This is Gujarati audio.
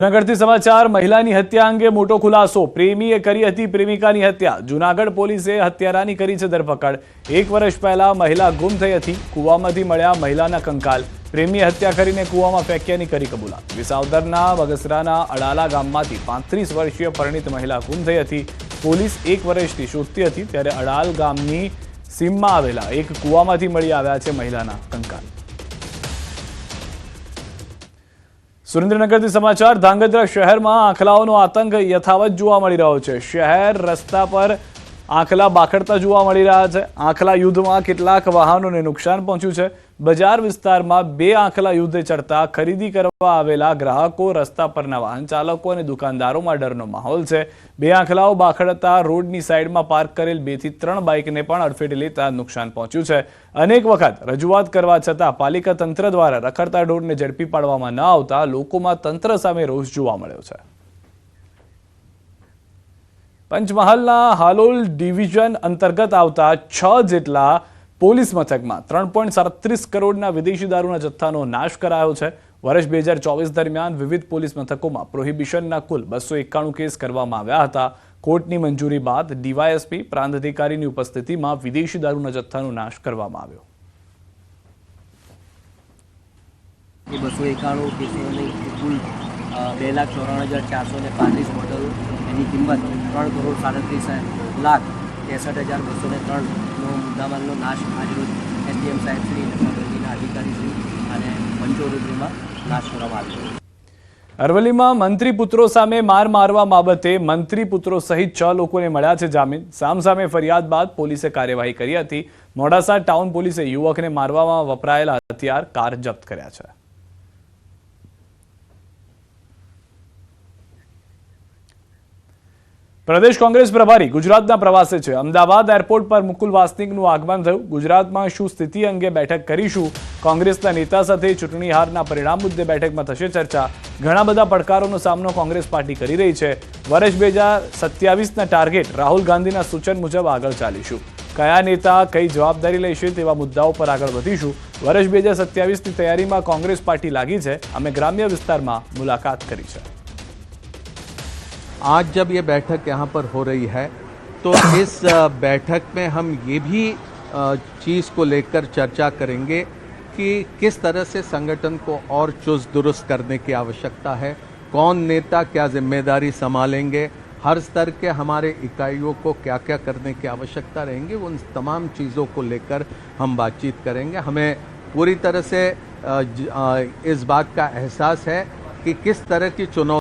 જૂનાગઢથી સમાચાર મહિલાની હત્યા અંગે મોટો ખુલાસો પ્રેમીએ કરી હતી પ્રેમિકાની હત્યા જૂનાગઢ પોલીસે હત્યારાની કરી છે ધરપકડ 1 વર્ષ પહેલા મહિલા ગુમ થઈ હતી કૂવામાંથી મળ્યા મહિલાના કંકાલ પ્રેમીએ હત્યા કરીને કૂવામાં ફેંક્યાની કરી કબૂલાત વિસાવદરના બગસરાના અડાલા ગામમાંથી 35 વર્ષીય પરિણીત મહિલા ગુમ થઈ હતી પોલીસ 1 વર્ષથી શોધતી હતી ત્યારે અડાલ ગામની સીમમાં આવેલા એક કૂવામાંથી મળી આવ્યા છે મહિલાના કંકાલ। સુરેન્દ્રનગરથી સમાચાર ધાંગધ્રા શહેરમાં આંખલાઓનો આતંક યથાવત જોવા મળી રહ્યો છે। શહેર રસ્તા પર આંખલા બાખડતા જોવા મળી રહ્યા છે। આંખલા યુદ્ધમાં કેટલાક વાહનોને નુકસાન પહોંચ્યું છે। બજાર વિસ્તારમાં 2 આંખલા યુદ્ધે ચડતા ખરીદી કરવા આવેલા ગ્રાહકો રસ્તા પરના વાહન ચાલકો અને દુકાનદારોમાં ડરનો માહોલ છે। 2 આંખલાઓ બાખડતા રોડની સાઈડમાં પાર્ક કરેલ 2 થી 3 બાઇકને પણ અડફેટે લેતા નુકસાન પહોંચ્યું છે। અનેક વખત રજૂઆત કરવા છતાં પાલિકા તંત્ર દ્વારા રખડતા ઢોરને ઝડપી પાડવામાં ન આવતા લોકોમાં તંત્ર સામે રોષ જોવા મળ્યો છે। પંચમહાલના હાલોલ ડિવિઝન અંતર્ગત આવતા 6 જેટલા પોલીસ મથકમાં 3.37 કરોડના વિદેશી દારૂના જથ્થાનો નાશ કરાયો છે। વર્ષ 2024 દરમિયાન વિવિધ પોલીસ મથકોમાં પ્રોહિબિશનના કુલ 291 કેસ કરવામાં આવ્યા હતા। કોર્ટની મંજૂરી બાદ ડીવાયએસપી પ્રાંત અધિકારીની ઉપસ્થિતિમાં વિદેશી દારૂના જથ્થાનો નાશ કરવામાં આવ્યો। 291 કેસોની કુલ 2,94,435 બોટલ એની કિંમત 3,37,63,63,203નો મુદ્દામાલનો નાશ આજરોજ એસડીએમ સાહેબ શ્રી નર્મદાજીના અધિકારી શ્રી અને પંચો રૂપિયામાં નાશ કરવામાં આવ્યો। અરવલ્લીમાં મંત્રી પુત્રો સામે માર મારવા બાબતે મંત્રી પુત્રો સહિત 6 લોકોને મળ્યા છે જામીન। સામસામે ફરિયાદ બાદ પોલીસે કાર્યવાહી કરી હતી। મોડાસા ટાઉન પોલીસે યુવકને મારવામાં વપરાયેલા હથિયાર કાર જપ્ત કર્યા છે। પ્રદેશ કોંગ્રેસ પ્રભારી ગુજરાતના પ્રવાસે છે। અમદાવાદ એરપોર્ટ પર મુકુલ વાસનિકનું આગમન થયું। ગુજરાતમાં શું સ્થિતિ અંગે બેઠક કરીશું। કોંગ્રેસના નેતા સાથે ચૂંટણી હારના પરિણામ મુદ્દે બેઠકમાં થશે ચર્ચા। ઘણા બધા પડકારોનો સામનો કોંગ્રેસ પાર્ટી કરી રહી છે। વર્ષ 2027ના ટાર્ગેટ રાહુલ ગાંધીના સૂચન મુજબ આગળ ચાલીશું। કયા નેતા કઈ જવાબદારી લેશે તેવા મુદ્દાઓ પર આગળ વધીશું। વર્ષ 2027ની તૈયારીમાં કોંગ્રેસ પાર્ટી લાગી છે। અમે ગ્રામ્ય વિસ્તારમાં મુલાકાત કરી છે। आज जब ये बैठक यहाँ पर हो रही है तो इस बैठक में हम ये भी चीज़ को लेकर चर्चा करेंगे कि किस तरह से संगठन को और चुस्त दुरुस्त करने की आवश्यकता है, कौन नेता क्या जिम्मेदारी संभालेंगे, हर स्तर के हमारे इकाइयों को क्या क्या करने की आवश्यकता रहेंगी, उन तमाम चीज़ों को लेकर हम बातचीत करेंगे। हमें पूरी तरह से इस बात का एहसास है कि किस तरह की चुनौती